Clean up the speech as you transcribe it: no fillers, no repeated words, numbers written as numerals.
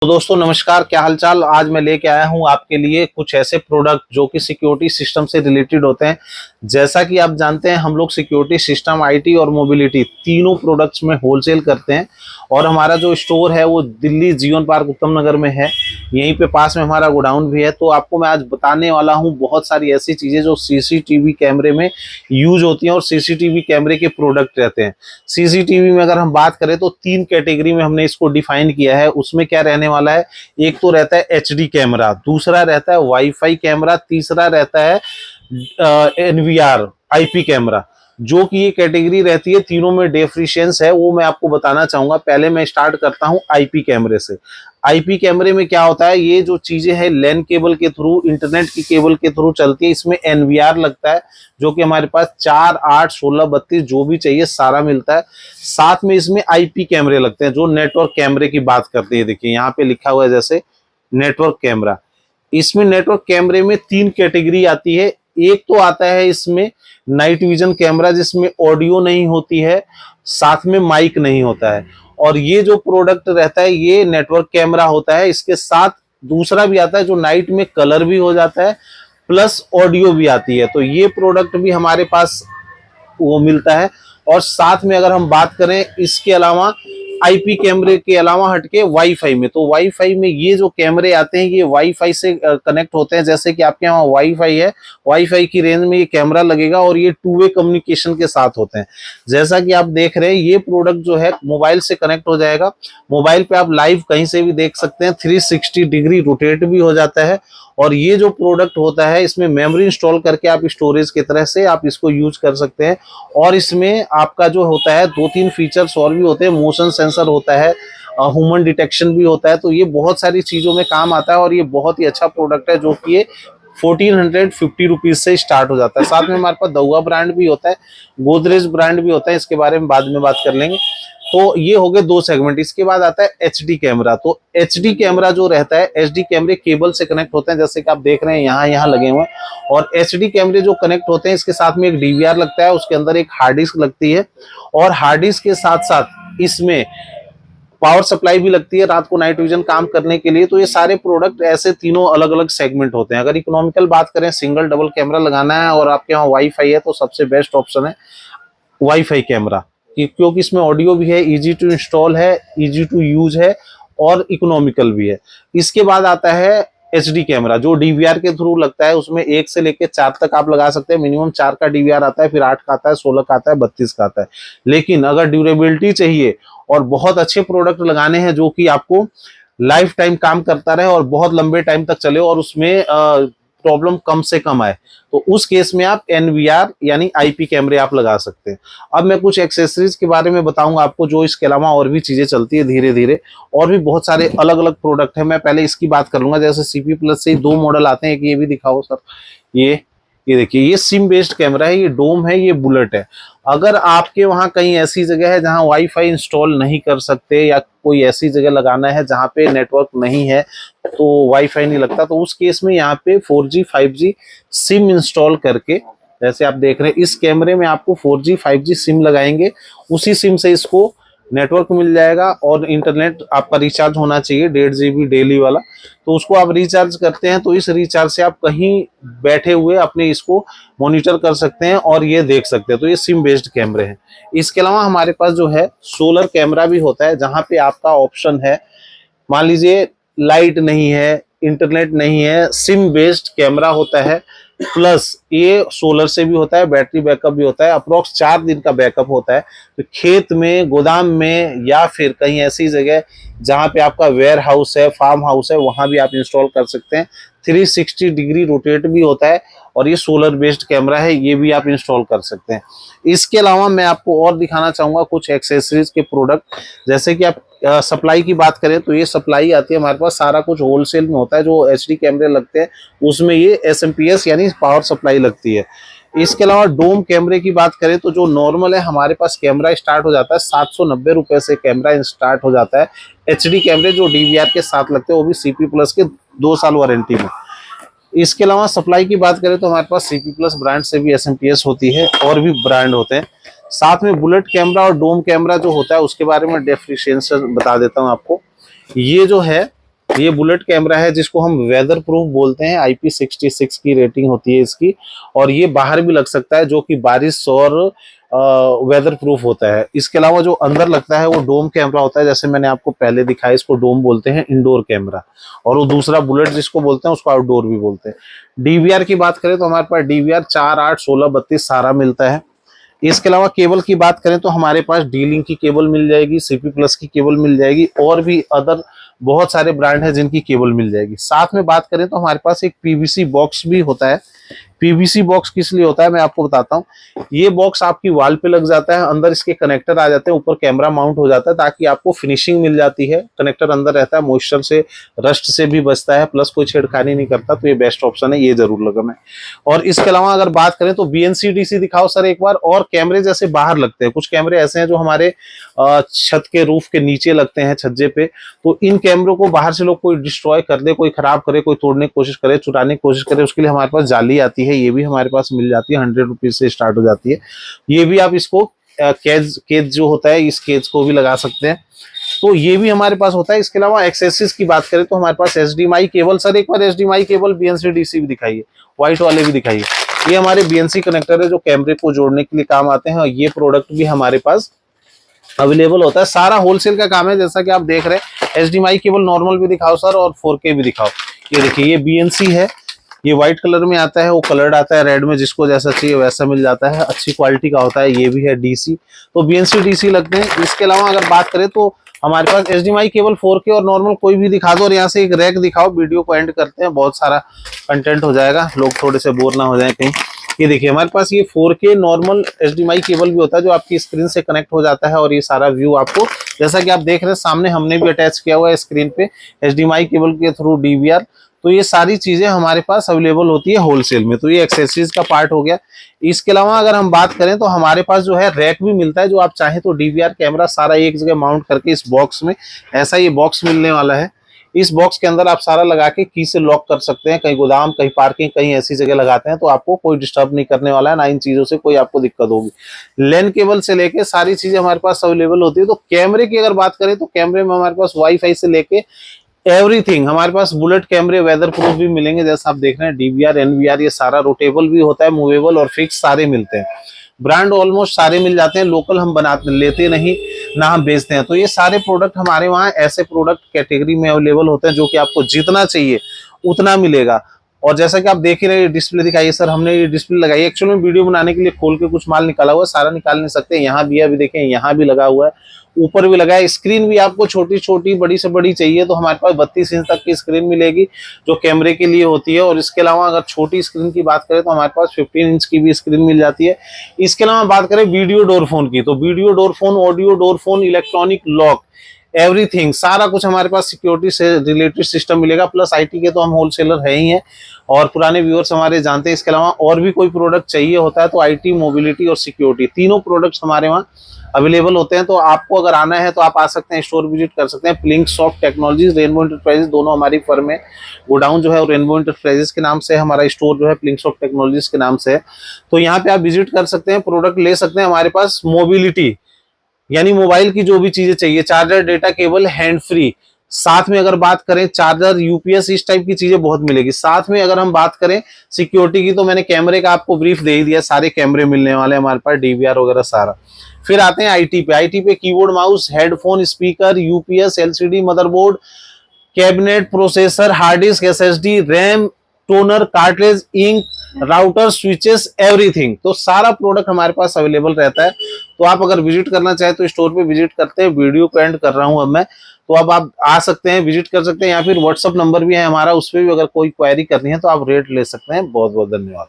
तो दोस्तों नमस्कार, क्या हालचाल। आज मैं लेके आया हूं आपके लिए कुछ ऐसे प्रोडक्ट जो कि सिक्योरिटी सिस्टम से रिलेटेड होते हैं। जैसा कि आप जानते हैं, हम लोग सिक्योरिटी सिस्टम, आईटी और मोबिलिटी तीनों प्रोडक्ट्स में होलसेल करते हैं। और हमारा जो स्टोर है वो दिल्ली जीवन पार्क उत्तम नगर में है। यहीं पे पास में हमारा गोडाउन भी है। तो आपको मैं आज बताने वाला हूँ बहुत सारी ऐसी चीजें जो सीसीटीवी कैमरे में यूज होती हैं और सीसीटीवी कैमरे के प्रोडक्ट रहते हैं। सीसीटीवी में अगर हम बात करें तो 3 कैटेगरी में हमने इसको डिफाइन किया है। उसमें क्या रहने वाला है, एक तो रहता है एचडी कैमरा, दूसरा रहता है वाईफाई कैमरा, तीसरा रहता है एनवीआर आईपी कैमरा। जो कि ये कैटेगरी रहती है, तीनों में डिफरेंस है वो मैं आपको बताना चाहूंगा। पहले मैं स्टार्ट करता हूं आईपी कैमरे से। आईपी कैमरे में क्या होता है, ये जो चीजें हैं लैन केबल के थ्रू, इंटरनेट की केबल के थ्रू चलती है। इसमें एनवीआर लगता है जो कि हमारे पास 4, 8, 16, 32 जो भी चाहिए सारा मिलता है। साथ में इसमें आईपी कैमरे लगते हैं जो नेटवर्क कैमरे की बात करते हैं। देखिए यहाँ पे लिखा हुआ है जैसे नेटवर्क कैमरा। इसमें नेटवर्क कैमरे में 3 कैटेगरी आती है। एक तो आता है इसमें नाइट विजन कैमरा जिसमें ऑडियो नहीं होती है, साथ में माइक नहीं होता है। और ये जो प्रोडक्ट रहता है ये नेटवर्क कैमरा होता है। इसके साथ दूसरा भी आता है जो नाइट में कलर भी हो जाता है प्लस ऑडियो भी आती है। तो ये प्रोडक्ट भी हमारे पास वो मिलता है। और साथ में अगर हम बात करें इसके अलावा आईपी कैमरे के अलावा हटके वाईफाई में, तो वाईफाई में ये जो कैमरे आते हैं ये वाईफाई से कनेक्ट होते हैं। जैसे कि आपके यहाँ वाईफाई है, वाईफाई की रेंज में ये कैमरा लगेगा और ये 2 वे कम्युनिकेशन के साथ होते हैं। जैसा कि आप देख रहे हैं ये प्रोडक्ट जो है मोबाइल से कनेक्ट हो जाएगा। मोबाइल पे आप लाइव कहीं से भी देख सकते हैं, 360 डिग्री रोटेट भी हो जाता है। और ये जो प्रोडक्ट होता है इसमें मेमोरी इंस्टॉल करके आप स्टोरेज की तरह से आप इसको यूज कर सकते हैं। और इसमें आपका जो होता है 2-3 फीचर्स और भी होते हैं। मोशन सेंसर होता है, ह्यूमन डिटेक्शन भी होता है। तो ये बहुत सारी चीजों में काम आता है और ये बहुत ही अच्छा प्रोडक्ट है जो कि ये 1450 रुपीज से स्टार्ट हो जाता है। साथ में हमारे पास दउआ ब्रांड भी होता है, गोदरेज ब्रांड भी होता है। इसके बारे में बाद में बात कर लेंगे। तो ये हो गए 2 सेगमेंट। इसके बाद आता है एचडी कैमरा। तो एचडी कैमरा जो रहता है, एचडी कैमरे केबल से कनेक्ट होते हैं जैसे कि आप देख रहे हैं यहाँ लगे हुए हैं। और एचडी कैमरे जो कनेक्ट होते हैं इसके साथ में एक डीवीआर लगता है, उसके अंदर एक हार्ड डिस्क लगती है। और हार्ड डिस्क के साथ साथ इसमें पावर सप्लाई भी लगती है रात को नाइट विजन काम करने के लिए। तो ये सारे प्रोडक्ट ऐसे तीनों अलग अलग सेगमेंट होते हैं। अगर इकोनॉमिकल बात करें, सिंगल डबल कैमरा लगाना है और आपके यहाँ वाईफाई है तो सबसे बेस्ट ऑप्शन है वाईफाई कैमरा, क्योंकि इसमें ऑडियो भी है, इजी टू इंस्टॉल है, इजी टू यूज है और इकोनॉमिकल भी है। इसके बाद आता है एचडी कैमरा जो डीवीआर के थ्रू लगता है। उसमें 1 से लेकर 4 तक आप लगा सकते हैं। मिनिमम 4 का डीवीआर आता है, फिर 8 का आता है, 16 का आता है, 32 का आता है। लेकिन अगर ड्यूरेबिलिटी चाहिए और बहुत अच्छे प्रोडक्ट लगाने हैं जो कि आपको लाइफ टाइम काम करता रहे और बहुत लंबे टाइम तक चले और उसमें प्रॉब्लम कम से कम आए, तो उस केस में आप एनवीआर यानी आईपी कैमरे आप लगा सकते हैं। अब मैं कुछ एक्सेसरीज के बारे में बताऊंगा आपको जो इसके अलावा और भी चीजें चलती है धीरे धीरे। और भी बहुत सारे अलग अलग प्रोडक्ट है। मैं पहले इसकी बात कर लूंगा। जैसे सीपी प्लस से 2 मॉडल आते हैं। एक ये भी दिखाओ सर। ये देखिए, ये सिम बेस्ड कैमरा है, ये डोम है, ये बुलेट है। अगर आपके वहां कहीं ऐसी जगह है जहां वाईफाई इंस्टॉल नहीं कर सकते या कोई ऐसी जगह लगाना है जहां पे नेटवर्क नहीं है, तो वाईफाई नहीं लगता, तो उस केस में यहाँ पे 4G 5G सिम इंस्टॉल करके, जैसे आप देख रहे हैं इस कैमरे में आपको 4G 5G सिम लगाएंगे। उसी सिम से इसको नेटवर्क मिल जाएगा और इंटरनेट आपका रिचार्ज होना चाहिए 1.5 GB डेली वाला। तो उसको आप रिचार्ज करते हैं तो इस रिचार्ज से आप कहीं बैठे हुए अपने इसको मॉनिटर कर सकते हैं और ये देख सकते हैं। तो ये सिम बेस्ड कैमरे हैं। इसके अलावा हमारे पास जो है सोलर कैमरा भी होता है, जहां पे आपका ऑप्शन है, मान लीजिए लाइट नहीं है, इंटरनेट नहीं है, सिम बेस्ड कैमरा होता है। प्लस ये सोलर से भी होता है, बैटरी बैकअप भी होता है। अप्रोक्स 4 दिन का बैकअप होता है। तो खेत में, गोदाम में या फिर कहीं ऐसी जगह जहां पे आपका वेयर हाउस है, फार्म हाउस है, वहां भी आप इंस्टॉल कर सकते हैं। 360 डिग्री रोटेट भी होता है और ये सोलर बेस्ड कैमरा है, ये भी आप इंस्टॉल कर सकते हैं। इसके अलावा मैं आपको और दिखाना चाहूंगा कुछ एक्सेसरीज के प्रोडक्ट। जैसे कि आप सप्लाई की बात करें तो ये सप्लाई आती है हमारे पास, सारा कुछ होलसेल में होता है। जो एचडी कैमरे लगते हैं उसमें ये एसएमपीएस यानी पावर सप्लाई लगती है। इसके अलावा डोम कैमरे की बात करें तो जो नॉर्मल है हमारे पास कैमरा स्टार्ट हो जाता है 790 रुपए से कैमरा स्टार्ट हो जाता है। एचडी कैमरे जो डीवीआर के साथ लगते हैं वो भी सीपी प्लस के 2 साल वारंटी में। इसके अलावा सप्लाई की बात करें तो हमारे पास सीपी प्लस ब्रांड से भी एसएमपीएस होती है और भी ब्रांड होते हैं। साथ में बुलेट कैमरा और डोम कैमरा जो होता है उसके बारे में डिफरेंशिएशन बता देता हूं आपको। ये जो है ये बुलेट कैमरा है जिसको हम वेदर प्रूफ बोलते हैं, IP66 की रेटिंग होती है इसकी, और ये बाहर भी लग सकता है जो कि बारिश और वेदर प्रूफ होता है। इसके अलावा जो अंदर लगता है वो डोम कैमरा होता है, जैसे मैंने आपको पहले दिखाया, इसको डोम बोलते हैं, इंडोर कैमरा, और वो दूसरा बुलेट जिसको बोलते हैं उसको आउटडोर भी बोलते हैं। डीवीआर की बात करें तो हमारे पास डीवीआर 4, 8, 16, 32 सारा मिलता है। इसके अलावा केबल की बात करें तो हमारे पास D-Link की केबल मिल जाएगी, CP+ की केबल मिल जाएगी, और भी अदर बहुत सारे ब्रांड है जिनकी केबल मिल जाएगी। साथ में बात करें तो हमारे पास एक PVC बॉक्स भी होता है। PVC बॉक्स किस लिए होता है मैं आपको बताता हूँ। ये बॉक्स आपकी वॉल पे लग जाता है, अंदर इसके कनेक्टर आ जाते हैं, ऊपर कैमरा माउंट हो जाता है, ताकि आपको फिनिशिंग मिल जाती है। कनेक्टर अंदर रहता है, मॉइस्चर से, रस्ट से भी बचता है, प्लस कोई छेड़खानी नहीं करता, तो ये बेस्ट ऑप्शन है, ये जरूर लगा मैं। और इसके अलावा अगर बात करें तो BNC DC दिखाओ सर एक बार। और कैमरे जैसे बाहर लगते हैं, कुछ कैमरे ऐसे हैं जो हमारे छत के रूफ के नीचे लगते हैं, छज्जे पे, तो इन कैमरों को बाहर से लोग कोई डिस्ट्रॉय कर दे, कोई खराब करे, कोई तोड़ने की कोशिश करे, चुराने की कोशिश करे, उसके लिए हमारे पास जाली आती है, ये भी हमारे पास मिल जाती है, 100 रुपीज से स्टार्ट हो जाती है। ये भी आप इसको केज जो होता है, इस केज को भी लगा सकते हैं, तो ये भी हमारे पास होता है। इसके अलावा एक्सेसरीज की बात करें तो हमारे पास HDMI केबल, सर एक बार HDMI केबल BNC DC भी दिखाइए, व्हाइट वाले भी दिखाइए। ये हमारे BNC कनेक्टर है जो कैमरे को जोड़ने के लिए काम आते हैं, और ये प्रोडक्ट भी हमारे पास अवेलेबल होता है। सारा होलसेल का काम है, जैसा कि आप देख रहे हैं। HDMI केबल नॉर्मल भी दिखाओ सर, और 4K भी दिखाओ। ये देखिए, ये BNC है, ये व्हाइट कलर में आता है, वो कलर्ड आता है रेड में, जिसको जैसा चाहिए वैसा मिल जाता है, अच्छी क्वालिटी का होता है। ये भी है DC, तो BNC DC लगते हैं। इसके अलावा अगर बात करें तो हमारे पास HDMI केबल 4K और नॉर्मल कोई भी दिखा दो, और यहाँ से एक रैक दिखाओ। वीडियो को एंड करते हैं, बहुत सारा कंटेंट हो जाएगा, लोग थोड़े से बोर ना हो जाए कहीं। ये देखिए, हमारे पास ये 4K नॉर्मल HDMI केबल भी होता है, जो आपकी स्क्रीन से कनेक्ट हो जाता है, और ये सारा व्यू आपको, जैसा कि आप देख रहे हैं सामने, हमने भी अटैच किया हुआ है स्क्रीन पे HDMI केबल के थ्रू DVR। तो ये सारी चीजें हमारे पास अवेलेबल होती है होलसेल में। तो ये एक्सेसरीज का पार्ट हो गया। इसके अलावा अगर हम बात करें तो हमारे पास जो है रैक भी मिलता है, जो आप चाहें तो DVR कैमरा सारा एक जगह माउंट करके इस बॉक्स में, ऐसा ये बॉक्स मिलने वाला है। इस बॉक्स के अंदर आप सारा लगा के की से लॉक कर सकते हैं। कहीं गोदाम, कहीं पार्किंग, कहीं ऐसी जगह लगाते हैं तो आपको कोई डिस्टर्ब नहीं करने वाला है, ना इन चीजों से कोई आपको दिक्कत होगी। लैन केबल से लेके सारी चीजें हमारे पास अवेलेबल होती है। तो कैमरे की अगर बात करें तो कैमरे में हमारे पास वाईफाई से लेके एवरीथिंग, हमारे पास बुलेट कैमरे वेदर प्रूफ भी मिलेंगे, जैसा आप देख रहे हैं DVR, NVR, ये सारा रोटेबल भी होता है, मूवेबल और फिक्स सारे मिलते हैं। ब्रांड ऑलमोस्ट सारे मिल जाते हैं, लोकल हम बनाते लेते नहीं ना, हम बेचते हैं। तो ये सारे प्रोडक्ट हमारे वहाँ ऐसे प्रोडक्ट कैटेगरी में अवेलेबल होते हैं, जो कि आपको जितना चाहिए उतना मिलेगा। और जैसा कि आप देख ही रहे हैं, डिस्प्ले दिखाइए सर, हमने ये डिस्प्ले लगाई है। एक्चुअली में वीडियो बनाने के लिए खोल के कुछ माल निकाला हुआ है, सारा निकाल नहीं सकते। यहाँ भी है, अभी देखें, यहाँ भी लगा हुआ है, ऊपर भी लगा है। स्क्रीन भी आपको छोटी छोटी, बड़ी से बड़ी चाहिए तो हमारे पास 32 इंच तक की स्क्रीन मिलेगी, जो कैमरे के लिए होती है। और इसके अलावा अगर छोटी स्क्रीन की बात करें तो हमारे पास 15 इंच की भी स्क्रीन मिल जाती है। इसके अलावा बात करें वीडियो डोर फोन की, तो video door phone, audio door phone, electronic lock, everything, सारा कुछ हमारे पास सिक्योरिटी से रिलेटेड सिस्टम मिलेगा। प्लस IT के तो हम होलसेलर है ही हैं, और पुराने व्यूअर्स हमारे जानते हैं। इसके अलावा और भी कोई प्रोडक्ट चाहिए होता है तो IT, मोबिलिटी और सिक्योरिटी, तीनों प्रोडक्ट्स हमारे वहाँ अवेलेबल होते हैं। तो आपको अगर आना है तो आप आ सकते हैं, स्टोर विजिट कर सकते हैं। प्लिंकसॉफ्ट टेक्नोलॉजीज, रेनबो इंटरप्राइजेज, दोनों हमारी फर्म है। गोडाउन जो है रेनबो इंटरप्राइजेज के नाम से, हमारा स्टोर जो है प्लिंकसॉफ्ट टेक्नोलॉजीज के नाम से है। तो यहाँ पे आप विजिट कर सकते हैं, प्रोडक्ट ले सकते हैं। हमारे पास मोबिलिटी यानी मोबाइल की जो भी चीजें चाहिए, charger, data cable, hand free, साथ में अगर बात करें चार्जर, UPS, इस टाइप की चीजें बहुत मिलेगी। साथ में अगर हम बात करें सिक्योरिटी की, तो मैंने कैमरे का आपको ब्रीफ दे ही दिया, सारे कैमरे मिलने वाले हमारे पास, DVR वगैरह सारा। फिर आते हैं IT पे। IT पे keyboard, mouse, headphone, speaker, UPS, LCD, motherboard, cabinet, processor, hard disk, SSD, RAM, toner, cartridge, ink, router, switches, everything. तो सारा प्रोडक्ट हमारे पास अवेलेबल रहता है। तो आप अगर विजिट करना चाहे तो स्टोर पे विजिट करते हैं। वीडियो को एंड कर रहा हूं अब मैं, तो अब आप आ सकते हैं, विजिट कर सकते हैं, या फिर WhatsApp नंबर भी है हमारा, उस पर भी अगर कोई क्वेरी करनी है तो आप रेट ले सकते हैं। बहुत बहुत धन्यवाद।